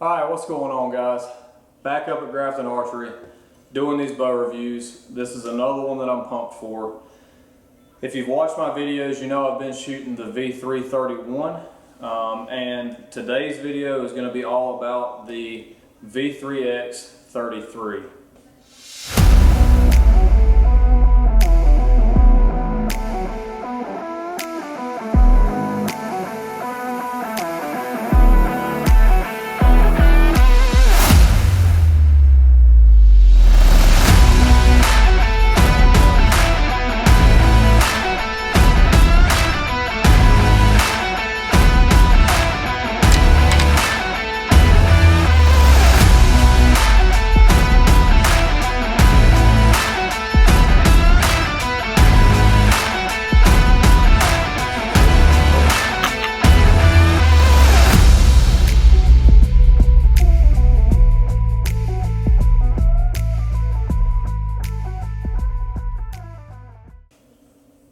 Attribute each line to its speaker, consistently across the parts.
Speaker 1: Alright, what's going on, guys? Back up at Grafton Archery, doing these bow reviews. This is another one that I'm pumped for. If you've watched my videos, you know I've been shooting the V331, and today's video is going to be all about the V3X 33.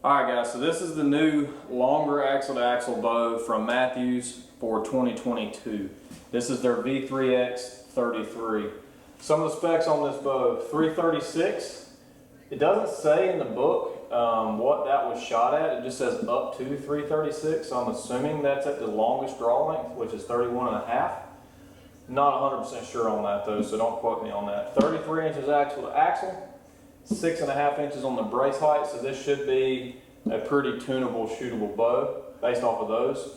Speaker 1: Alright guys, so this is the new longer axle-to-axle bow from Mathews for 2022. This is their V3X 33. Some of the specs on this bow: 336. It doesn't say in the book what that was shot at. It just says up to 336, so I'm assuming that's at the longest draw length, which is 31.5. Not 100% sure on that though, so don't quote me on that. 33 inches axle-to-axle. 6.5 inches on the brace height, so this should be a pretty tunable, shootable bow based off of those.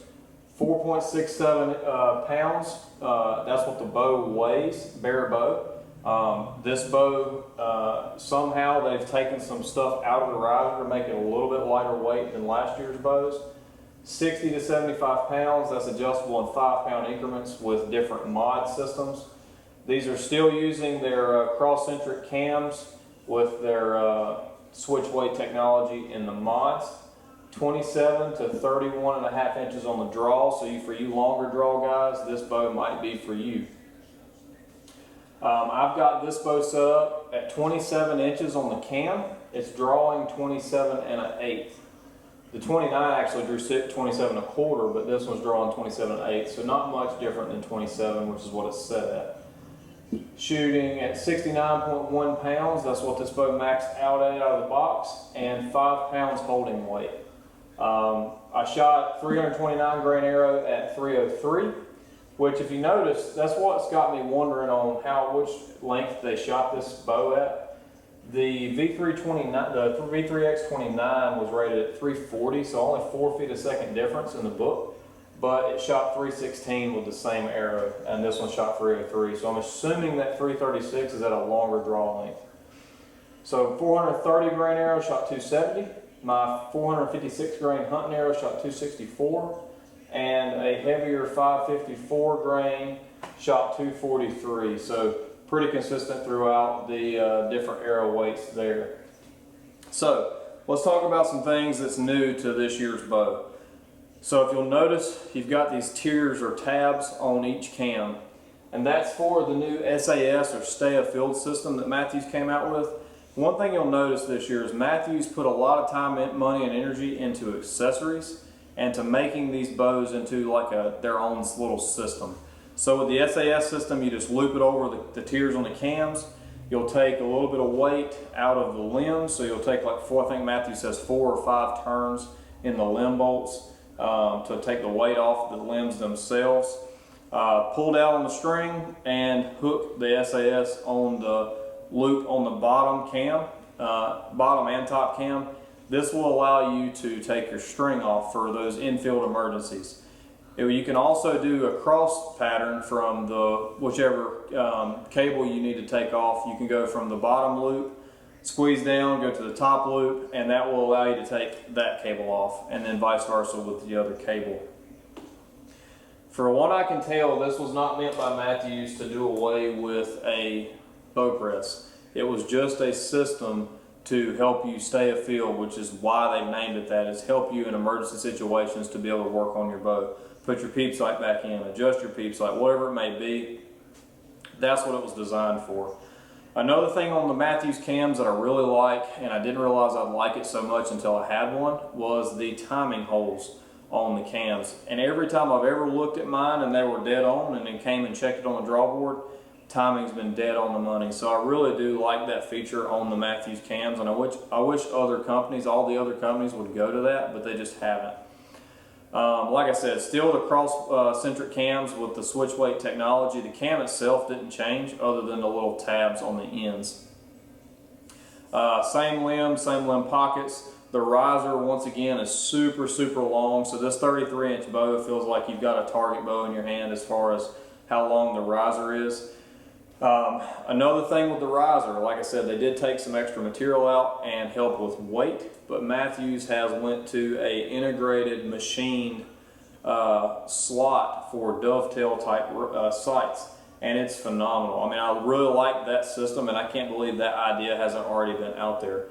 Speaker 1: 4.67 pounds, that's what the bow weighs, bare bow. This bow, somehow they've taken some stuff out of the riser to make it a little bit lighter weight than last year's bows. 60 to 75 pounds, that's adjustable in 5-pound increments with different mod systems. These are still using their cross-centric cams with their switch weight technology in the mods. 27 to 31.5 inches on the draw, so for you longer draw guys, this bow might be for you. I've got this bow set up at 27 inches on the cam. It's drawing 27.1/8. The 29 actually drew 27.25, but this one's drawing 27.1/8, so not much different than 27, which is what it's set at. Shooting at 69.1 pounds, that's what this bow maxed out of the box, and 5 pounds holding weight. I shot 329 grain arrow at 303, which if you notice, that's what's got me wondering on which length they shot this bow at. The V3X 29 was rated at 340, so only 4 feet a second difference in the book. But it shot 316 with the same arrow, and this one shot 303. So I'm assuming that 336 is at a longer draw length. So 430 grain arrow shot 270. My 456 grain hunting arrow shot 264, and a heavier 554 grain shot 243. So pretty consistent throughout the different arrow weights there. So let's talk about some things that's new to this year's bow. So if you'll notice, you've got these tiers or tabs on each cam, and that's for the new SAS or stay afield system that Mathews came out with. One thing you'll notice this year is Mathews put a lot of time, money, and energy into accessories and to making these bows into like their own little system. So with the SAS system, you just loop it over the tiers on the cams. You'll take a little bit of weight out of the limbs, so you'll take like I think Mathews says 4 or 5 turns in the limb bolts to take the weight off the limbs themselves. Pull down on the string and hook the SAS on the loop on the bottom cam, bottom and top cam. This will allow you to take your string off for those infield emergencies. You can also do a cross pattern from whichever cable you need to take off. You can go from the bottom loop, squeeze down, go to the top loop, and that will allow you to take that cable off, and then vice versa with the other cable. For what I can tell, this was not meant by Mathews to do away with a bow press. It was just a system to help you stay afield, which is why they named it that, is help you in emergency situations to be able to work on your bow. Put your peep sight back in, adjust your peep sight, whatever it may be. That's what it was designed for. Another thing on the Mathews cams that I really like, and I didn't realize I'd like it so much until I had one, was the timing holes on the cams. And every time I've ever looked at mine and they were dead on and then came and checked it on the drawboard, timing's been dead on the money. So I really do like that feature on the Mathews cams, and I wish other companies, all the other companies would go to that, but they just haven't. Like I said, still the cross-centric cams with the switch weight technology. The cam itself didn't change other than the little tabs on the ends. Same limb pockets. The riser, once again, is super, super long. So this 33-inch bow feels like you've got a target bow in your hand as far as how long the riser is. Another thing with the riser, like I said, they did take some extra material out and help with weight, but Mathews has went to a integrated machined slot for dovetail type sights, and it's phenomenal. I mean, I really like that system, and I can't believe that idea hasn't already been out there.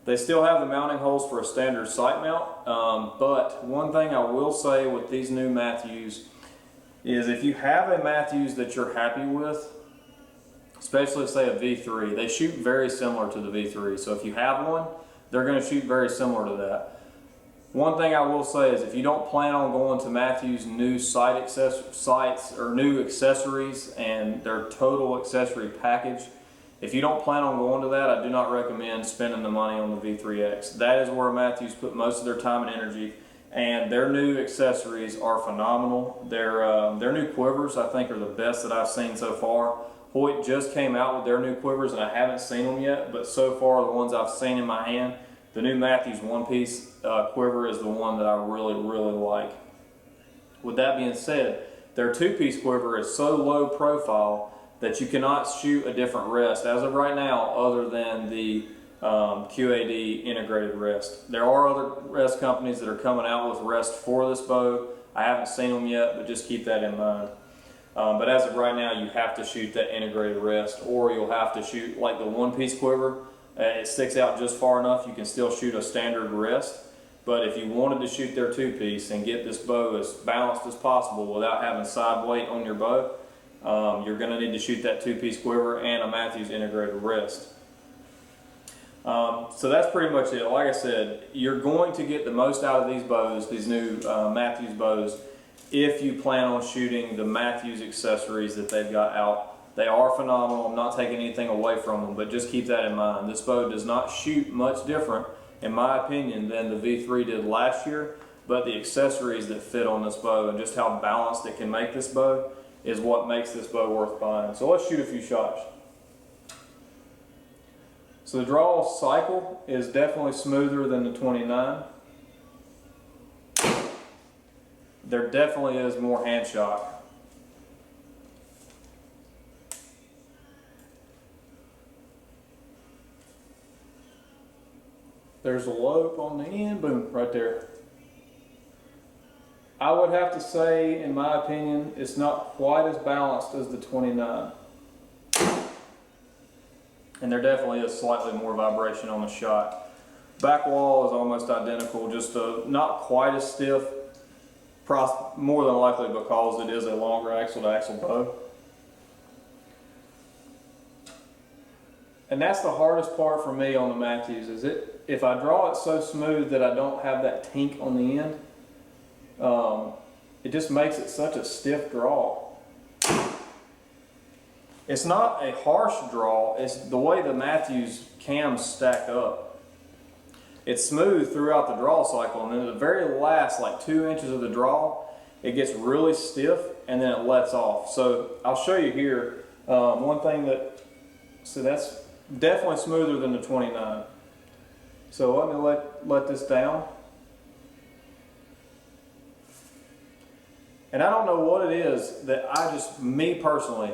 Speaker 1: They still have the mounting holes for a standard sight mount, but one thing I will say with these new Mathews is if you have a Mathews that you're happy with, especially say a V3, they shoot very similar to the V3. So if you have one, they're going to shoot very similar to that. One thing I will say is if you don't plan on going to Mathews' new sights or new accessories and their total accessory package, if you don't plan on going to that, I do not recommend spending the money on the V3X. That is where Mathews put most of their time and energy, and their new accessories are phenomenal. Their new quivers, I think, are the best that I've seen so far. Hoyt just came out with their new quivers, and I haven't seen them yet, but so far the ones I've seen in my hand, the new Mathews one-piece quiver is the one that I really, really like. With that being said, their two-piece quiver is so low profile that you cannot shoot a different rest as of right now other than the QAD integrated rest. There are other rest companies that are coming out with rest for this bow. I haven't seen them yet, but just keep that in mind. But as of right now, you have to shoot that integrated rest, or you'll have to shoot like the one-piece quiver. It sticks out just far enough you can still shoot a standard rest. But if you wanted to shoot their two-piece and get this bow as balanced as possible without having side weight on your bow, you're going to need to shoot that two-piece quiver and a Mathews integrated rest. So that's pretty much it. Like I said, you're going to get the most out of these bows, these new Mathews bows, if you plan on shooting the Mathews accessories that they've got out. They are phenomenal. I'm not taking anything away from them, but just keep that in mind. This bow does not shoot much different, in my opinion, than the V3 did last year, but the accessories that fit on this bow and just how balanced it can make this bow is what makes this bow worth buying. So let's shoot a few shots. So the draw cycle is definitely smoother than the 29. There definitely is more hand shock. There's a lope on the end, boom, right there. I would have to say, in my opinion, it's not quite as balanced as the 29. And there definitely is slightly more vibration on the shot. Back wall is almost identical, just not quite as stiff, more than likely because it is a longer axle-to-axle bow. And that's the hardest part for me on the Mathews, is if I draw it so smooth that I don't have that tink on the end, it just makes it such a stiff draw. It's not a harsh draw, it's the way the Mathews cams stack up. It's smooth throughout the draw cycle, and then at the very last, like 2 inches of the draw, it gets really stiff and then it lets off. So I'll show you here one thing that, so that's definitely smoother than the 29. So let me let this down. And I don't know what it is that me personally,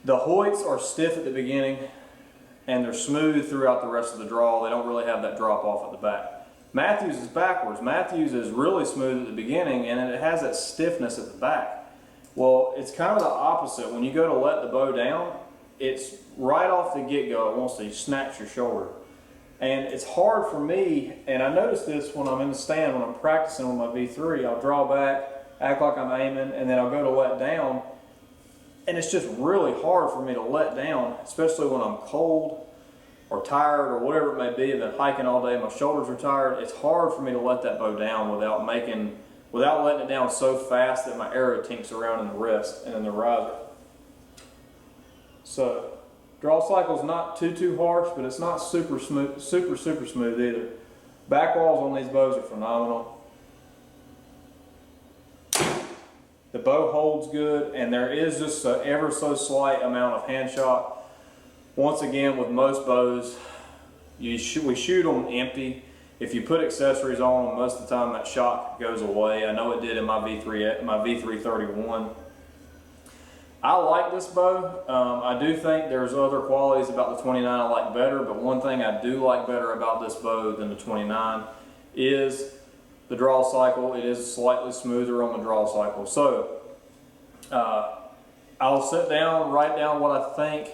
Speaker 1: the Hoyts are stiff at the beginning and they're smooth throughout the rest of the draw. They don't really have that drop off at the back. Mathews is backwards. Mathews is really smooth at the beginning and it has that stiffness at the back. Well, it's kind of the opposite. When you go to let the bow down, it's right off the get-go, it wants to snatch your shoulder. And it's hard for me, and I notice this when I'm in the stand, when I'm practicing with my V3, I'll draw back, act like I'm aiming, and then I'll go to let down. And it's just really hard for me to let down, especially when I'm cold or tired or whatever it may be, I've been hiking all day, my shoulders are tired, it's hard for me to let that bow down without letting it down so fast that my arrow tinks around in the wrist and in the riser. So draw cycle's not too harsh, but it's not super smooth, super smooth either. Back walls on these bows are phenomenal. The bow holds good, and there is just an ever so slight amount of hand shot. Once again, with most bows, we shoot them empty. If you put accessories on them, most of the time that shock goes away. I know it did in my V331. I like this bow. I do think there's other qualities about the 29 I like better, but one thing I do like better about this bow than the 29 is the draw cycle. It is slightly smoother on the draw cycle. So I'll sit down, write down what I think,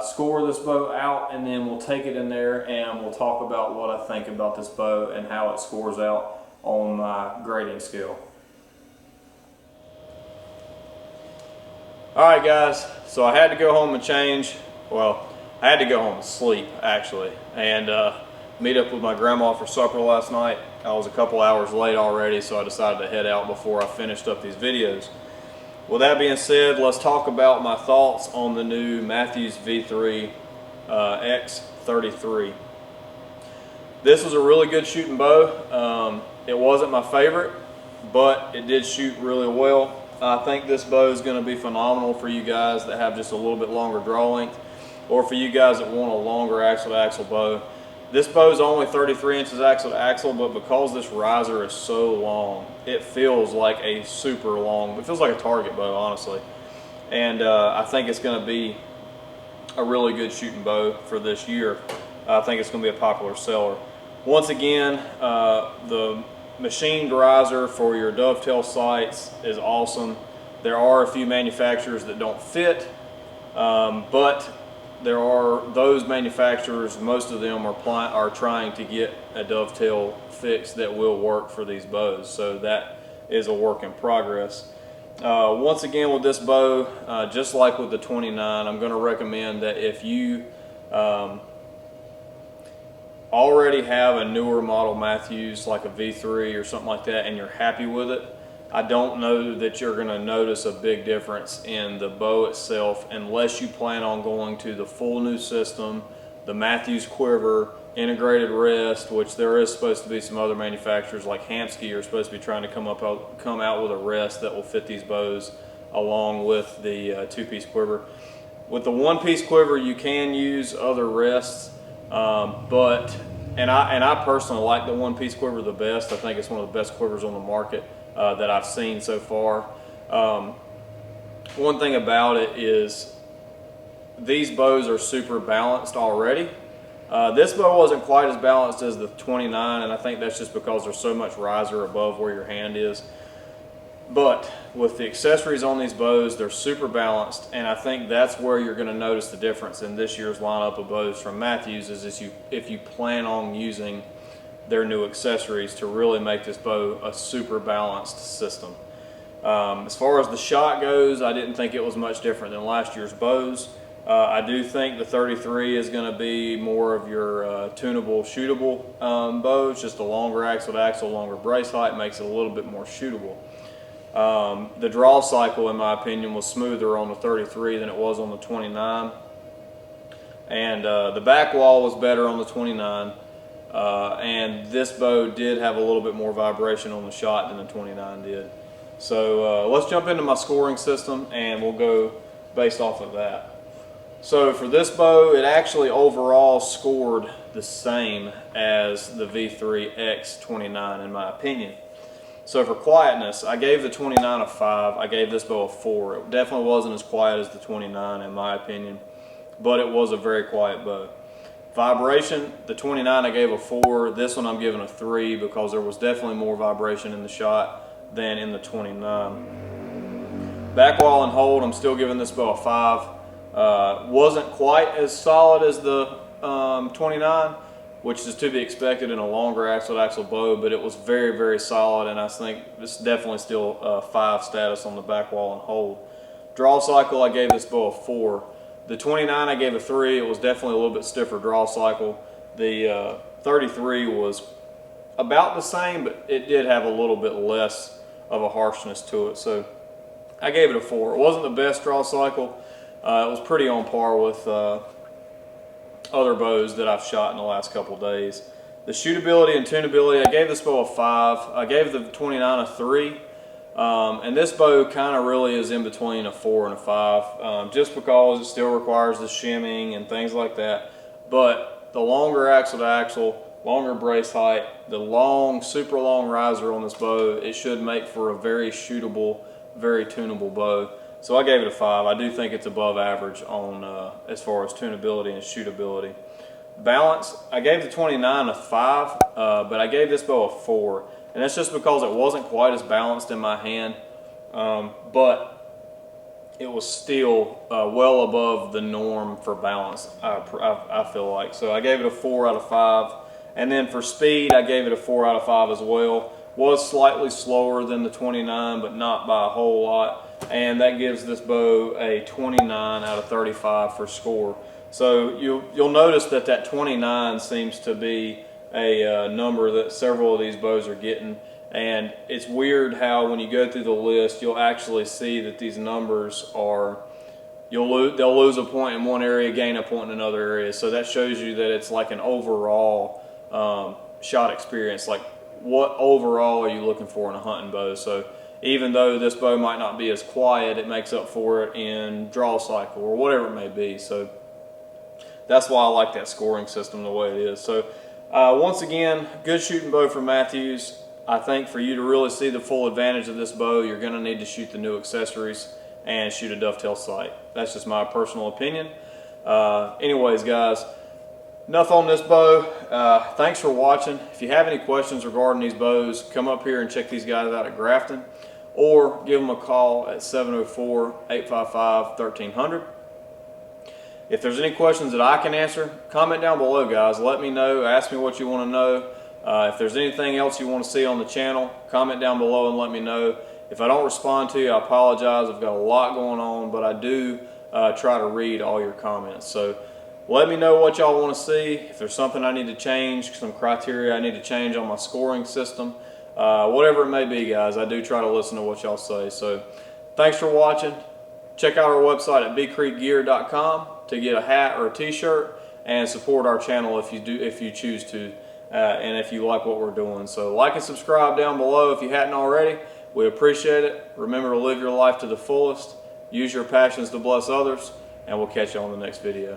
Speaker 1: score this bow out, and then we'll take it in there and we'll talk about what I think about this bow and how it scores out on my grading scale. Alright guys, so I had to go home and change. Well, I had to go home and sleep actually, and meet up with my grandma for supper last night. I was a couple hours late already, so I decided to head out before I finished up these videos. With that being said, let's talk about my thoughts on the new Mathews V3X 33. This was a really good shooting bow. It wasn't my favorite, but it did shoot really well. I think this bow is going to be phenomenal for you guys that have just a little bit longer draw length, or for you guys that want a longer axle-to-axle bow. This bow is only 33 inches axle-to-axle, but because this riser is so long, it feels like a super long, it feels like a target bow, honestly. And I think it's going to be a really good shooting bow for this year. I think it's going to be a popular seller. Once again, the machined riser for your dovetail sights is awesome. There are a few manufacturers that don't fit, but there are those manufacturers, most of them are trying to get a dovetail fix that will work for these bows, so that is a work in progress. Once again, with this bow, just like with the 29, I'm going to recommend that if you already have a newer model Mathews, like a V3 or something like that, and you're happy with it, I don't know that you're going to notice a big difference in the bow itself unless you plan on going to the full new system, the Mathews quiver, integrated rest, which there is supposed to be some other manufacturers like Hamskea are supposed to be trying to come out with a rest that will fit these bows along with the two-piece quiver. With the one-piece quiver, you can use other rests, and I personally like the one-piece quiver the best. I think it's one of the best quivers on the market that I've seen so far. One thing about it is these bows are super balanced already. This bow wasn't quite as balanced as the 29, and I think that's just because there's so much riser above where your hand is. But with the accessories on these bows, they're super balanced, and I think that's where you're going to notice the difference in this year's lineup of bows from Mathews, is if you plan on using their new accessories to really make this bow a super balanced system. As far as the shot goes, I didn't think it was much different than last year's bows. I do think the 33 is going to be more of your tunable, shootable bows. Just a longer axle-to-axle, longer brace height makes it a little bit more shootable. The draw cycle, in my opinion, was smoother on the 33 than it was on the 29. And the back wall was better on the 29. And this bow did have a little bit more vibration on the shot than the 29 did. So let's jump into my scoring system and we'll go based off of that. So for this bow, it actually overall scored the same as the V3X 29 in my opinion. So for quietness, I gave the 29 a 5. I gave this bow a 4. It definitely wasn't as quiet as the 29 in my opinion, but it was a very quiet bow. Vibration, the 29 I gave a 4. This one I'm giving a 3 because there was definitely more vibration in the shot than in the 29. Back wall and hold, I'm still giving this bow a 5. Wasn't quite as solid as the 29, which is to be expected in a longer axle-to-axle bow, but it was very, very solid, and I think it's definitely still 5 status on the back wall and hold. Draw cycle, I gave this bow a 4. The 29 I gave a 3. It was definitely a little bit stiffer draw cycle. The 33 was about the same, but it did have a little bit less of a harshness to it. So I gave it a 4. It wasn't the best draw cycle. It was pretty on par with other bows that I've shot in the last couple days. The shootability and tunability, I gave this bow a 5. I gave the 29 a 3. And this bow kind of really is in between a 4 and a 5, just because it still requires the shimming and things like that. But the longer axle to axle, longer brace height, the long, super long riser on this bow, it should make for a very shootable, very tunable bow. So I gave it a 5. I do think it's above average on as far as tunability and shootability. Balance, I gave the 29 a 5, but I gave this bow a 4. And that's just because it wasn't quite as balanced in my hand, but it was still well above the norm for balance, I feel like. So I gave it a 4 out of 5. And then for speed, I gave it a 4 out of 5 as well. Was slightly slower than the 29, but not by a whole lot. And that gives this bow a 29 out of 35 for score. So you'll notice that that 29 seems to be a number that several of these bows are getting. And it's weird how when you go through the list, you'll actually see that these numbers are, they'll lose a point in one area, gain a point in another area. So that shows you that it's like an overall shot experience. Like, what overall are you looking for in a hunting bow? So even though this bow might not be as quiet, it makes up for it in draw cycle or whatever it may be. So that's why I like that scoring system the way it is. So once again, good shooting bow from Mathews. I think for you to really see the full advantage of this bow, you're going to need to shoot the new accessories and shoot a dovetail sight. That's just my personal opinion. Anyways, guys, enough on this bow. Thanks for watching. If you have any questions regarding these bows, come up here and check these guys out at Grafton, or give them a call at 704-855-1300. If there's any questions that I can answer, comment down below, guys. Let me know. Ask me what you want to know. If there's anything else you want to see on the channel, comment down below and let me know. If I don't respond to you, I apologize. I've got a lot going on, but I do try to read all your comments. So let me know what y'all want to see. If there's something I need to change, some criteria I need to change on my scoring system, whatever it may be, guys, I do try to listen to what y'all say. So thanks for watching. Check out our website at bcreekgear.com to get a hat or a t-shirt, and support our channel if you choose to, and if you like what we're doing. So like and subscribe down below if you hadn't already. We appreciate it. Remember to live your life to the fullest. Use your passions to bless others, and we'll catch you on the next video.